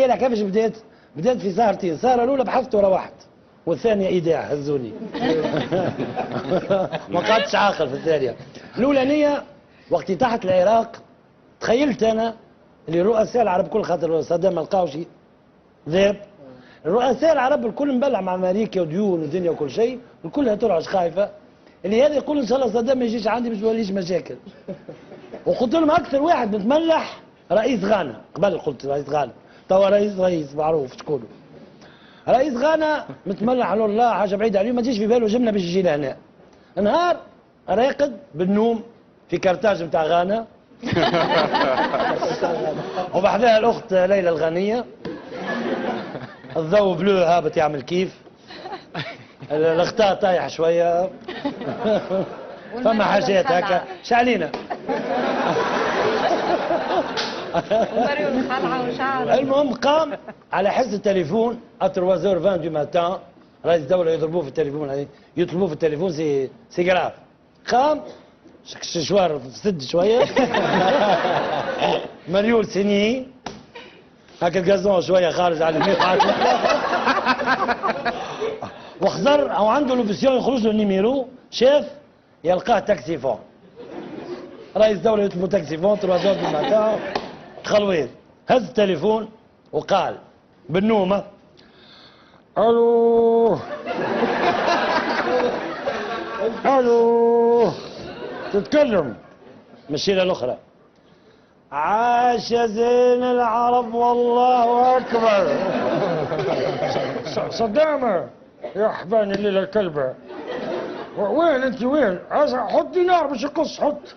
لك كيفاش بدات؟ بدات في سهرتين، السهره الاولى بحثت وروحت، والثانيه ايداع هزوني. ما قعدتش عاقل في الثانيه. الاولانيه وقتي تحت العراق تخيلت انا اللي الرؤساء العرب كل خاطر صدام القاوشي ذاب، الرؤساء العرب الكل مبلع مع امريكا وديون ودنيا وكل شيء، والكل ترعش خايفه، اللي هذا يقول ان شاء الله صدام ما يجيش عندي باش يوليش مشاكل. وقلت لهم اكثر واحد متملح رئيس غانا، قبل قلت رئيس غانا، توا رئيس معروف شكونه. رئيس غانا متملح على الله حاجه بعيده عليه، ما تجيش في باله جمله باش يجي لهنا. نهار راقد بالنوم في كرتاج نتاع غانا. وبعدها الاخت ليلى الغنيه، الضوء بلو هابط يعمل كيف، الاختار طايح شويه. فما حاجات هكا شعلينا. ومريم خلعه وشعر. المهم قام على حس التليفون اتروازور 20 دو ماتان، رئيس الدوله يضربوه في التليفون، يطلبوه في التليفون سي جراف. قام شوار سد شويه. مريول سيني هكا الجازون شويه خارج على اليمين. وخزر او عنده لوبسيون يخرج له النيميرو، شاف يلقاه تاكسي فون. رئيس الدوله يطلبوا تاكسي فون 3 دو ماتان. دخل وين؟ هز التليفون وقال بالنومه: الو الو تتكلم. مشينا الاخرى: عاش زين العرب والله اكبر. صدامه يا حباني الليله الكلبه، وين انت وين؟ حط دينار باش يقص، حط.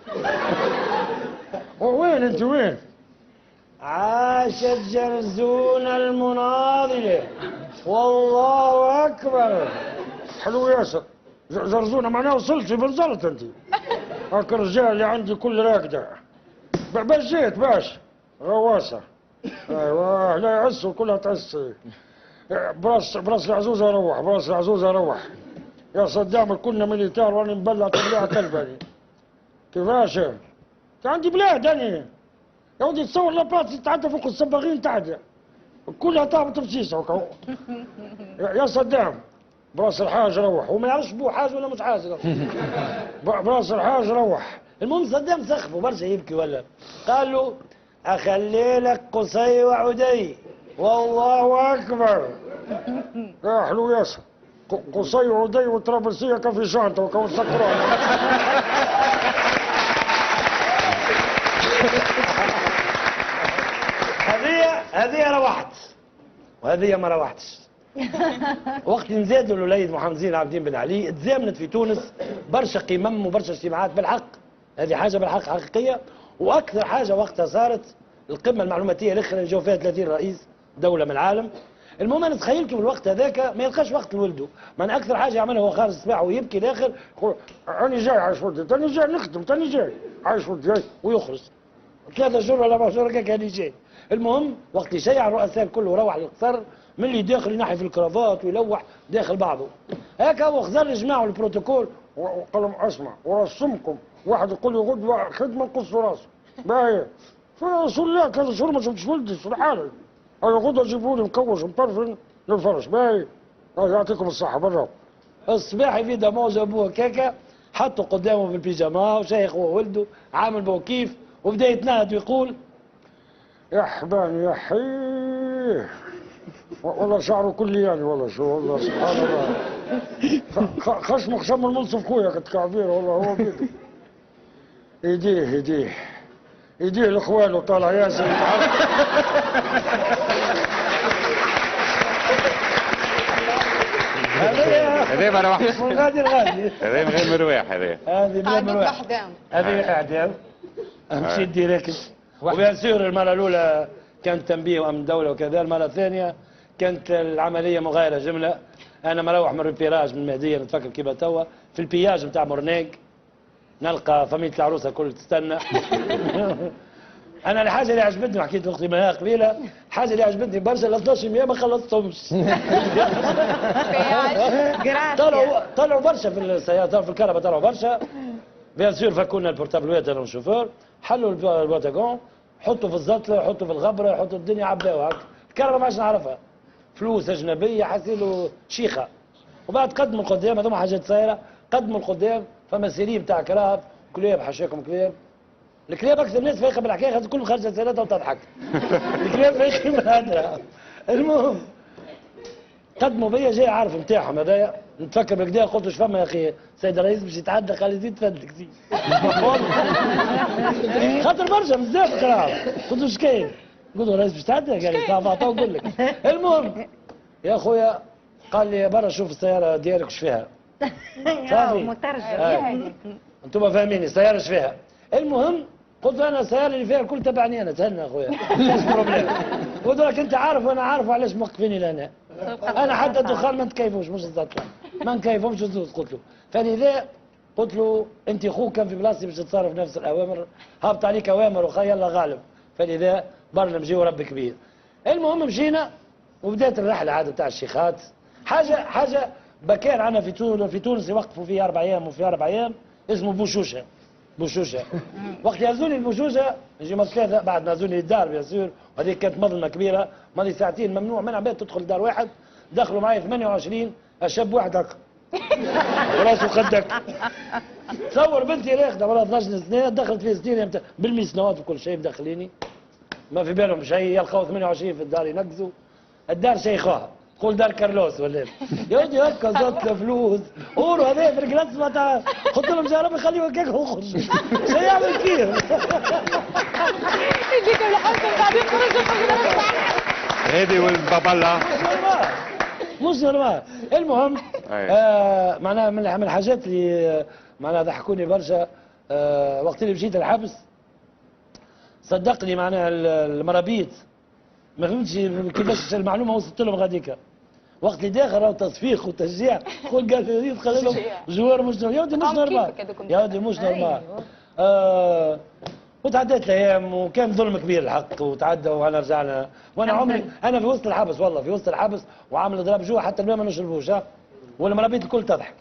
وين انت وين؟ عاشت جرزون المناضله والله اكبر. حلو ياسر. جرزونه معناه وصلت بنزلت انت. هاك الرجال اللي عندي كل راقده. بجيت باش غواصه. ايوه لا يعسوا كلها تعس. براس العزوزه روح، براس العزوزه روح. يا صدام كنا ميليتار وانا مبلع تبليع كلبه. كيفاش؟ عندي بلاد انا. يا ولدي تصور لاباس تتعدى فوق الصباغين تعدى. كلها طابت بسيسه. يا صدام براس الحاج روح، وما يعرفش بو حاج ولا مش حاج. براس الحاج روح. المهم صدام سخفه برشا يبكي ولا قال له: اخلي لك قصي وعدي والله اكبر. يا حلو ياسر. قصي وعدي وطرابلسيه كفي شانطه وكون سكران. هذه روحت وهذه ما روحتش. وقت نزادوا الوليد محمد زين العابدين بن علي تزامنت في تونس برشا قمم وبرشا اجتماعات بالحق، هذه حاجه بالحق حقيقيه. واكثر حاجه وقتها صارت القمه المعلوماتيه الاخرى اللي جو فيها 30 رئيس دوله من العالم. المهم انا تخيلته في الوقت هذاك ما يلقاش وقت لولده، من اكثر حاجه يعملها هو خارج الصباح ويبكي الاخر يقول: انا جاي عايش ولدي، تاني جاي نخدم، تاني جاي عايش ولدي، ويخرج 3 شهور ولا 4 شهور كان جاي. المهم وقت يشيع الرؤساء الكل وروح للقصر، من اللي داخل ينحي في الكرافات ويلوح داخل بعضه هكا. هو خزر جماعه البروتوكول وقال لهم: اسمع ورسمكم واحد يقول لي غدوه خدمه نقص راسه باهي. فرسول الله 3 شهور ما شفتش ولدي شو الحال؟ انا غدوه جيبوا لي مكوش مطرفن للفرش باهي. يعطيكم الصحه برا. الصباح في دمو جابوه كاكا، حطوا قدامه في البيجاما وشيخ هو ولده عامل بو كيف، وبدا يتنهد ويقول: يا حباني يا حيه والله شعره كلياني والله شو والله سبحان الله. خشمه خشم المنصف خويا كتكعبير والله هو بيده. ايديه لاخوانه طالع ياسر. هذا ما روحش. غادي هذا من غير مروح. هذه بلا مروح. هذه اعدام. مشيت ديريكت. وبيان سور المره الاولى كانت تنبيه وامن دوله وكذا، المره الثانيه كانت العمليه مغايره جمله. انا مروح من البيراج من المهديه نتفكر كيما توا في البياج نتاع مورنيق، نلقى فميله العروسه الكل تستنى. انا الحاجه اللي عجبتني حكيت لاختي منها قبيله، الحاجه اللي عجبتني برشا ال 12 ما خلصتهمش. طلعوا برشا في السيارات في الكهرباء، طلعوا برشا. بيان سور فكونا البورتابلوات انا والشوفور، حلوا البوتاغون، حطوا في الزطله، حطوا في الغبره، حطوا الدنيا عباوا هكا. الكهرباء ما عادش نعرفها، فلوس اجنبيه حسيلو شيخه. وبعد قدموا القدام هذوما حاجات صايره، قدموا القدام فما سيري بتاع كلاب كلاب حاشاكم كلاب. الكلاب اكثر الناس فايقه بالحكايه خاطر كل خرجت سيرتها وتضحك. الكلاب فايقين من هذا. المهم قدموا بيا جاي عارف نتاعهم هذايا، نتفكر بالكدا قلت له فما يا اخي سيد الرئيس باش يتعدى قال لي زيد تفدلك زيد. خاطر برشا بزاف كلام. قلت له اش كاين؟ قلت له الرئيس باش يتعدى قال لي صافا نقول لك. المهم يا خويا قال لي برا شوف السياره ديالك اش فيها. صافي مترجم. انتم فاهميني السياره اش فيها. المهم قلت له انا السياره اللي فيها الكل تبعني انا تهنى يا خويا. مش بروبليم. قلت لك انت عارف وانا عارف علاش موقفيني لهنا. انا حتى الدخان ما نتكيفوش مش الزطله ما نكيفهمش الزوز. قلت له فلذا قلت له انت خوك كان في بلاصتي باش تتصرف نفس الاوامر، هابط عليك اوامر وخا يلا غالب، فلذا برنا نمشيو رب كبير. المهم مشينا وبدات الرحله عاد تاع الشيخات. حاجه بكار عنا في تونس يوقفوا فيه 4 ايام وفي 4 ايام اسمه بوشوشه. وقت يهزوني البوشوشه يجي 3 بعد ما هزوني الدار بيان سور، وهذيك كانت مظلمه كبيره، ماضي ساعتين ممنوع من عباد تدخل دار واحد. دخلوا معي 28 الشاب واحد هكا وراسه قدك. تصور بنتي راقده ولا 12 سنه دخلت في سنين بالميسنوات وكل شيء مدخليني ما في بالهم شيء، يلقاو 28 في الدار ينقزوا. الدار شيخوها تقول دار كارلوس ولا يا ودي هكا زادت فلوس قولوا هذا في الكلاس ما تعرف. قلت لهم يا رب يخليه هكاك وخرج شو يعمل كيف؟ يجيك الحكم بعدين خرج هذه والبابلا مش نورمال. المهم معناها من الحاجات اللي معناها ضحكوني برشا وقت اللي مشيت الحبس صدقني معناها المرابيط ما فهمتش كيفاش المعلومه وصلت لهم غاديكا. وقت اللي داخل راهو تصفيق وتشجيع قول قال يدخل لهم جوار مش نورمال. يا ودي مش نورمال يا ودي مش نورمال. وتعديت الايام وكان ظلم كبير الحق وتعدى وانا رجعنا وانا عمري انا في وسط الحبس والله في وسط الحبس وعامل ضرب جوع حتى الماء ما نشربوش والمرابيط الكل تضحك.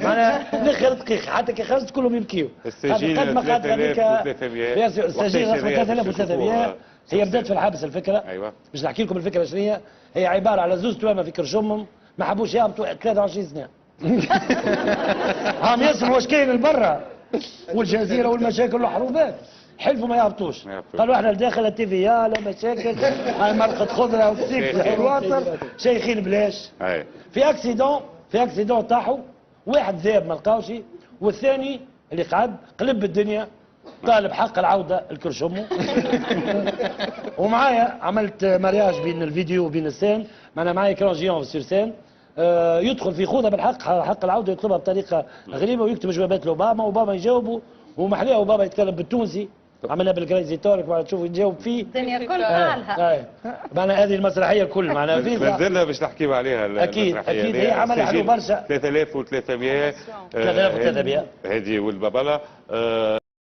معناها نخر دقيقه حتى كي خرجت كلهم يبكيو. السجين 3300 السجين رقم 3300 هي بدات في الحبس الفكره. ايوه باش نحكي لكم الفكره شنو هي عباره على زوز توامه في كرشمهم ما حبوش يهبطوا 23 سنه. هم يسمعوا واش كاين لبرا والجزيره والمشاكل والحروبات حلفوا ما يهبطوش. قالوا احنا الداخل التي في لا مشاكل هاي مرقه خضره وكسيك في الوطن شيخين بلاش. في اكسيدون طاحوا واحد ذاب ما لقاوش والثاني اللي قعد قلب الدنيا طالب حق العوده الكرشمو. ومعايا عملت مارياج بين الفيديو وبين السين معنا معايا كرونجيون سير سين يدخل في خوذه بالحق حق العوده يطلبها بطريقه غريبه ويكتب جوابات لاوباما واوباما يجاوبه ومحليه اوباما يتكلم بالتونسي عملنا بالكريزي تورك بعد تشوف يجاوب فيه الدنيا الكل حالها. معنا هذه المسرحيه الكل معنا فيزا مازلنا باش نحكيو عليها. اكيد هي عملها حلو برشا 3300 3300 هذه والبابلا